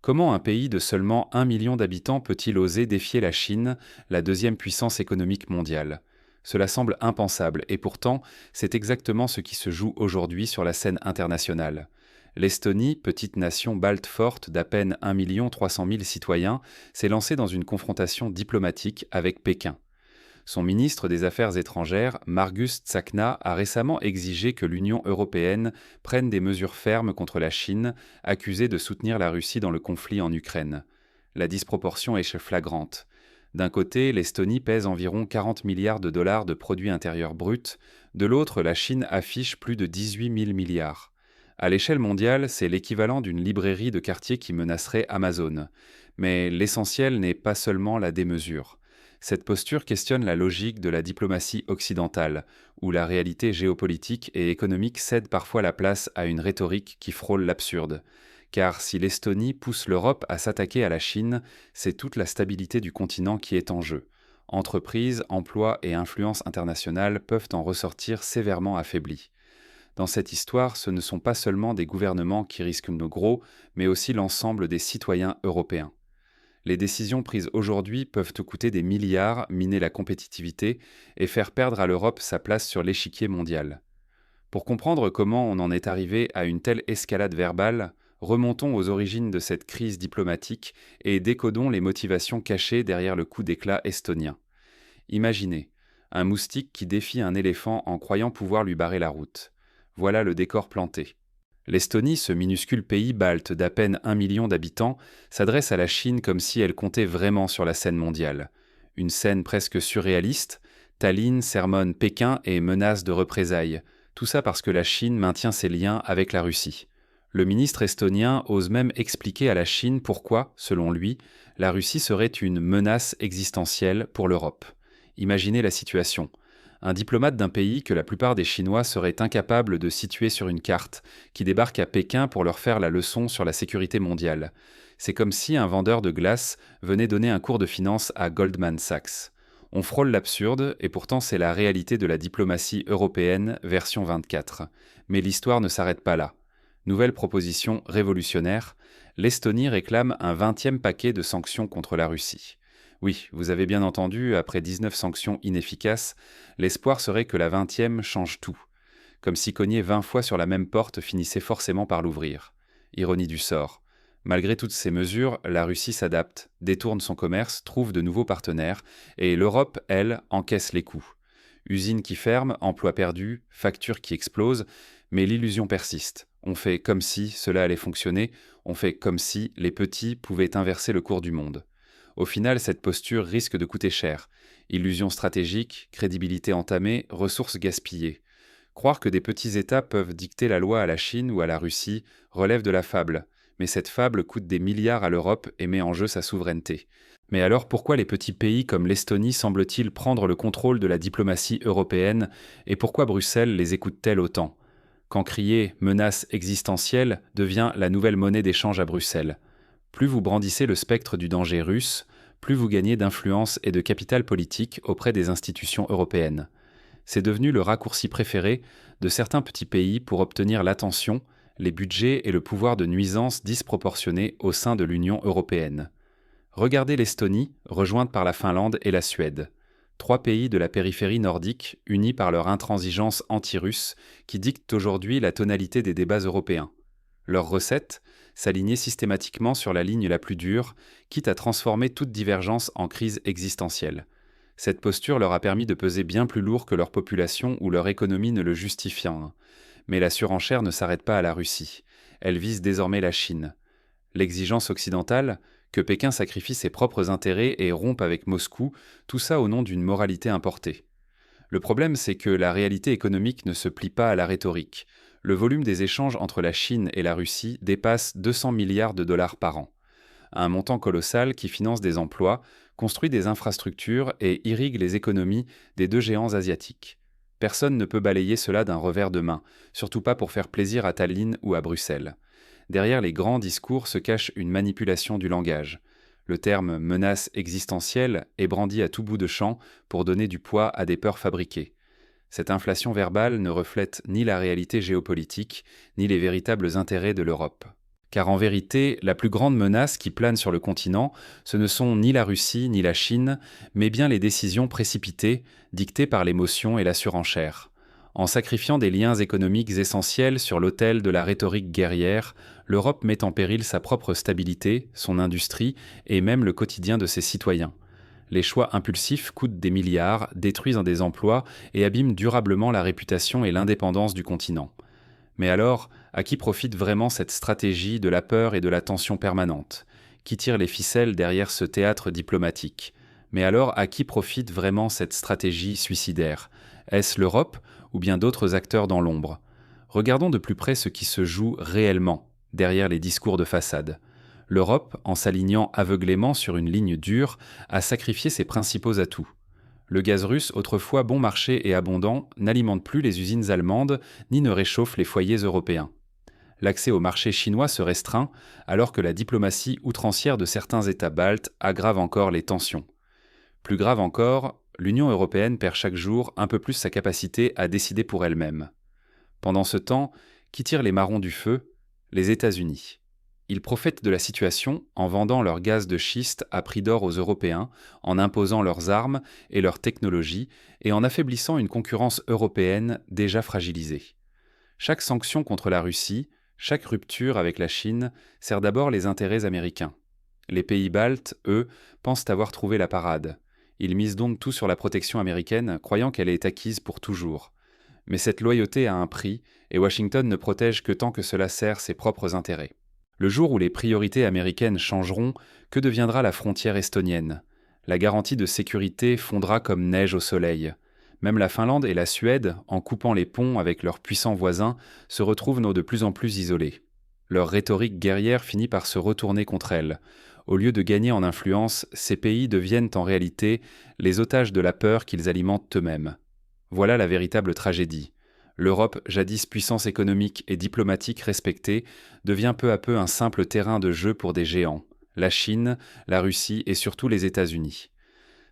Comment un pays de seulement 1 million d'habitants peut-il oser défier la Chine, la deuxième puissance économique mondiale? Cela semble impensable, et pourtant, c'est exactement ce qui se joue aujourd'hui sur la scène internationale. L'Estonie, petite nation balte forte d'à peine 1 300 000 citoyens, s'est lancée dans une confrontation diplomatique avec Pékin. Son ministre des Affaires étrangères, Margus Tsakna, a récemment exigé que l'Union européenne prenne des mesures fermes contre la Chine, accusée de soutenir la Russie dans le conflit en Ukraine. La disproportion est flagrante. D'un côté, l'Estonie pèse environ 40 milliards de dollars de produits intérieurs bruts, de l'autre, la Chine affiche plus de 18 000 milliards. À l'échelle mondiale, c'est l'équivalent d'une librairie de quartier qui menacerait Amazon. Mais l'essentiel n'est pas seulement la démesure. Cette posture questionne la logique de la diplomatie occidentale, où la réalité géopolitique et économique cède parfois la place à une rhétorique qui frôle l'absurde. Car si l'Estonie pousse l'Europe à s'attaquer à la Chine, c'est toute la stabilité du continent qui est en jeu. Entreprises, emplois et influences internationales peuvent en ressortir sévèrement affaiblis. Dans cette histoire, ce ne sont pas seulement des gouvernements qui risquent le gros, mais aussi l'ensemble des citoyens européens. Les décisions prises aujourd'hui peuvent te coûter des milliards, miner la compétitivité et faire perdre à l'Europe sa place sur l'échiquier mondial. Pour comprendre comment on en est arrivé à une telle escalade verbale, remontons aux origines de cette crise diplomatique et décodons les motivations cachées derrière le coup d'éclat estonien. Imaginez, un moustique qui défie un éléphant en croyant pouvoir lui barrer la route. Voilà le décor planté. L'Estonie, ce minuscule pays balte d'à peine 1 million d'habitants, s'adresse à la Chine comme si elle comptait vraiment sur la scène mondiale. Une scène presque surréaliste, Tallinn sermonne Pékin et menace de représailles. Tout ça parce que la Chine maintient ses liens avec la Russie. Le ministre estonien ose même expliquer à la Chine pourquoi, selon lui, la Russie serait une menace existentielle pour l'Europe. Imaginez la situation. Un diplomate d'un pays que la plupart des Chinois seraient incapables de situer sur une carte, qui débarque à Pékin pour leur faire la leçon sur la sécurité mondiale. C'est comme si un vendeur de glace venait donner un cours de finance à Goldman Sachs. On frôle l'absurde, et pourtant c'est la réalité de la diplomatie européenne version 24. Mais l'histoire ne s'arrête pas là. Nouvelle proposition révolutionnaire, l'Estonie réclame un 20e paquet de sanctions contre la Russie. Oui, vous avez bien entendu, après 19 sanctions inefficaces, l'espoir serait que la 20e change tout. Comme si cogner 20 fois sur la même porte finissait forcément par l'ouvrir. Ironie du sort. Malgré toutes ces mesures, la Russie s'adapte, détourne son commerce, trouve de nouveaux partenaires, et l'Europe, elle, encaisse les coûts. Usines qui ferment, emplois perdus, factures qui explosent, mais l'illusion persiste. On fait comme si cela allait fonctionner, on fait comme si les petits pouvaient inverser le cours du monde. Au final, cette posture risque de coûter cher. Illusions stratégiques, crédibilité entamée, ressources gaspillées. Croire que des petits États peuvent dicter la loi à la Chine ou à la Russie relève de la fable, mais cette fable coûte des milliards à l'Europe et met en jeu sa souveraineté. Mais alors pourquoi les petits pays comme l'Estonie semblent-ils prendre le contrôle de la diplomatie européenne et pourquoi Bruxelles les écoute-t-elle autant? Quand crier « menace existentielle » devient la nouvelle monnaie d'échange à Bruxelles. Plus vous brandissez le spectre du danger russe, plus vous gagnez d'influence et de capital politique auprès des institutions européennes. C'est devenu le raccourci préféré de certains petits pays pour obtenir l'attention, les budgets et le pouvoir de nuisance disproportionnés au sein de l'Union européenne. Regardez l'Estonie, rejointe par la Finlande et la Suède. 3 pays de la périphérie nordique, unis par leur intransigeance anti-russe, qui dictent aujourd'hui la tonalité des débats européens. Leur recette, s'aligner systématiquement sur la ligne la plus dure, quitte à transformer toute divergence en crise existentielle. Cette posture leur a permis de peser bien plus lourd que leur population ou leur économie ne le justifiant. Mais la surenchère ne s'arrête pas à la Russie. Elle vise désormais la Chine. L'exigence occidentale, que Pékin sacrifie ses propres intérêts et rompe avec Moscou, tout ça au nom d'une moralité importée. Le problème, c'est que la réalité économique ne se plie pas à la rhétorique. Le volume des échanges entre la Chine et la Russie dépasse 200 milliards de dollars par an. Un montant colossal qui finance des emplois, construit des infrastructures et irrigue les économies des 2 géants asiatiques. Personne ne peut balayer cela d'un revers de main, surtout pas pour faire plaisir à Tallinn ou à Bruxelles. Derrière les grands discours se cache une manipulation du langage. Le terme « menace existentielle » est brandi à tout bout de champ pour donner du poids à des peurs fabriquées. Cette inflation verbale ne reflète ni la réalité géopolitique, ni les véritables intérêts de l'Europe. Car en vérité, la plus grande menace qui plane sur le continent, ce ne sont ni la Russie ni la Chine, mais bien les décisions précipitées, dictées par l'émotion et la surenchère. En sacrifiant des liens économiques essentiels sur l'autel de la rhétorique guerrière, l'Europe met en péril sa propre stabilité, son industrie et même le quotidien de ses citoyens. Les choix impulsifs coûtent des milliards, détruisent des emplois et abîment durablement la réputation et l'indépendance du continent. Mais alors, à qui profite vraiment cette stratégie de la peur et de la tension permanente? Qui tire les ficelles derrière ce théâtre diplomatique? Mais alors, à qui profite vraiment cette stratégie suicidaire? Est-ce l'Europe ou bien d'autres acteurs dans l'ombre? Regardons de plus près ce qui se joue réellement derrière les discours de façade. L'Europe, en s'alignant aveuglément sur une ligne dure, a sacrifié ses principaux atouts. Le gaz russe, autrefois bon marché et abondant, n'alimente plus les usines allemandes ni ne réchauffe les foyers européens. L'accès au marché chinois se restreint alors que la diplomatie outrancière de certains États baltes aggrave encore les tensions. Plus grave encore, l'Union européenne perd chaque jour un peu plus sa capacité à décider pour elle-même. Pendant ce temps, qui tire les marrons du feu? Les États-Unis. Ils profitent de la situation en vendant leur gaz de schiste à prix d'or aux Européens, en imposant leurs armes et leurs technologies et en affaiblissant une concurrence européenne déjà fragilisée. Chaque sanction contre la Russie, chaque rupture avec la Chine sert d'abord les intérêts américains. Les pays baltes, eux, pensent avoir trouvé la parade. Ils misent donc tout sur la protection américaine, croyant qu'elle est acquise pour toujours. Mais cette loyauté a un prix, et Washington ne protège que tant que cela sert ses propres intérêts. Le jour où les priorités américaines changeront, que deviendra la frontière estonienne? La garantie de sécurité fondra comme neige au soleil. Même la Finlande et la Suède, en coupant les ponts avec leurs puissants voisins, se retrouvent de plus en plus isolées. Leur rhétorique guerrière finit par se retourner contre elles. Au lieu de gagner en influence, ces pays deviennent en réalité les otages de la peur qu'ils alimentent eux-mêmes. Voilà la véritable tragédie. L'Europe, jadis puissance économique et diplomatique respectée, devient peu à peu un simple terrain de jeu pour des géants, la Chine, la Russie et surtout les États-Unis.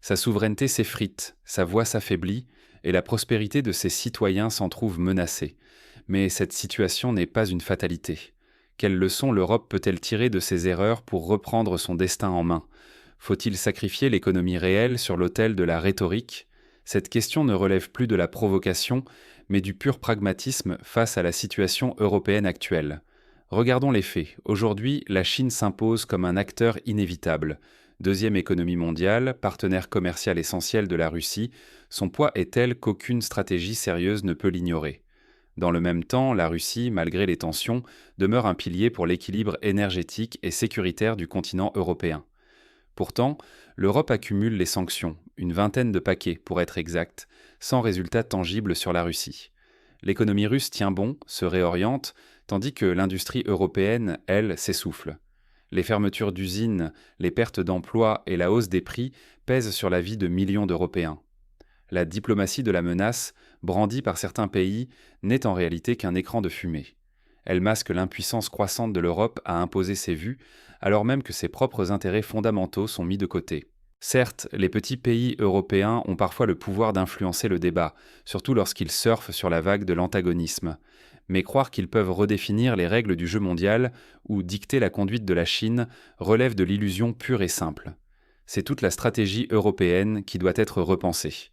Sa souveraineté s'effrite, sa voix s'affaiblit, et la prospérité de ses citoyens s'en trouve menacée. Mais cette situation n'est pas une fatalité. Quelle leçon l'Europe peut-elle tirer de ses erreurs pour reprendre son destin en main? Faut-il sacrifier l'économie réelle sur l'autel de la rhétorique? Cette question ne relève plus de la provocation, mais du pur pragmatisme face à la situation européenne actuelle. Regardons les faits. Aujourd'hui, la Chine s'impose comme un acteur inévitable. Deuxième économie mondiale, partenaire commercial essentiel de la Russie, son poids est tel qu'aucune stratégie sérieuse ne peut l'ignorer. Dans le même temps, la Russie, malgré les tensions, demeure un pilier pour l'équilibre énergétique et sécuritaire du continent européen. Pourtant, l'Europe accumule les sanctions, une vingtaine de paquets pour être exact, sans résultat tangible sur la Russie. L'économie russe tient bon, se réoriente, tandis que l'industrie européenne, elle, s'essouffle. Les fermetures d'usines, les pertes d'emplois et la hausse des prix pèsent sur la vie de millions d'Européens. La diplomatie de la menace, brandie par certains pays, n'est en réalité qu'un écran de fumée. Elle masque l'impuissance croissante de l'Europe à imposer ses vues, alors même que ses propres intérêts fondamentaux sont mis de côté. Certes, les petits pays européens ont parfois le pouvoir d'influencer le débat, surtout lorsqu'ils surfent sur la vague de l'antagonisme. Mais croire qu'ils peuvent redéfinir les règles du jeu mondial ou dicter la conduite de la Chine relève de l'illusion pure et simple. C'est toute la stratégie européenne qui doit être repensée.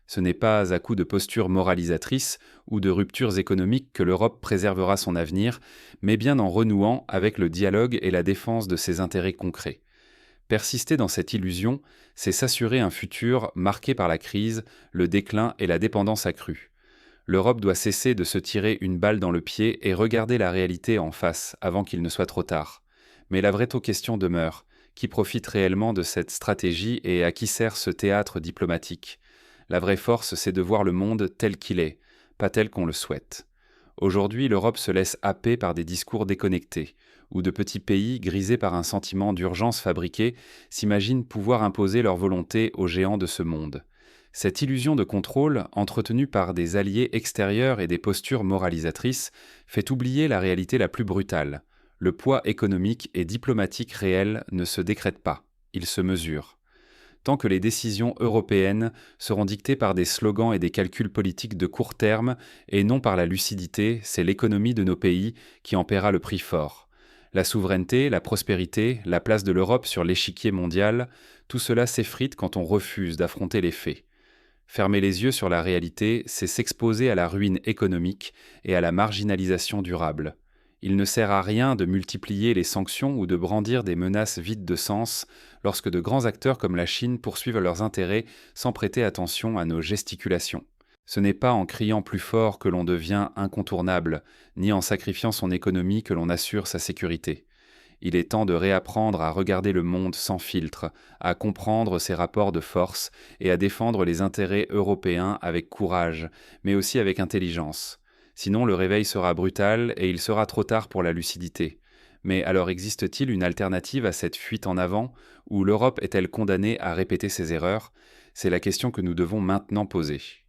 Ce n'est pas à coup de postures moralisatrices ou de ruptures économiques que l'Europe préservera son avenir, mais bien en renouant avec le dialogue et la défense de ses intérêts concrets. Persister dans cette illusion, c'est s'assurer un futur marqué par la crise, le déclin et la dépendance accrue. L'Europe doit cesser de se tirer une balle dans le pied et regarder la réalité en face avant qu'il ne soit trop tard. Mais la vraie question demeure: qui profite réellement de cette stratégie et à qui sert ce théâtre diplomatique? La vraie force, c'est de voir le monde tel qu'il est, pas tel qu'on le souhaite. Aujourd'hui, l'Europe se laisse happer par des discours déconnectés, où de petits pays, grisés par un sentiment d'urgence fabriqué, s'imaginent pouvoir imposer leur volonté aux géants de ce monde. Cette illusion de contrôle, entretenue par des alliés extérieurs et des postures moralisatrices, fait oublier la réalité la plus brutale. Le poids économique et diplomatique réel ne se décrète pas, il se mesure. Tant que les décisions européennes seront dictées par des slogans et des calculs politiques de court terme et non par la lucidité, c'est l'économie de nos pays qui en paiera le prix fort. La souveraineté, la prospérité, la place de l'Europe sur l'échiquier mondial, tout cela s'effrite quand on refuse d'affronter les faits. Fermer les yeux sur la réalité, c'est s'exposer à la ruine économique et à la marginalisation durable. Il ne sert à rien de multiplier les sanctions ou de brandir des menaces vides de sens lorsque de grands acteurs comme la Chine poursuivent leurs intérêts sans prêter attention à nos gesticulations. Ce n'est pas en criant plus fort que l'on devient incontournable, ni en sacrifiant son économie que l'on assure sa sécurité. Il est temps de réapprendre à regarder le monde sans filtre, à comprendre ses rapports de force et à défendre les intérêts européens avec courage, mais aussi avec intelligence. Sinon, le réveil sera brutal et il sera trop tard pour la lucidité. Mais alors existe-t-il une alternative à cette fuite en avant, ou l'Europe est-elle condamnée à répéter ses erreurs? C'est la question que nous devons maintenant poser.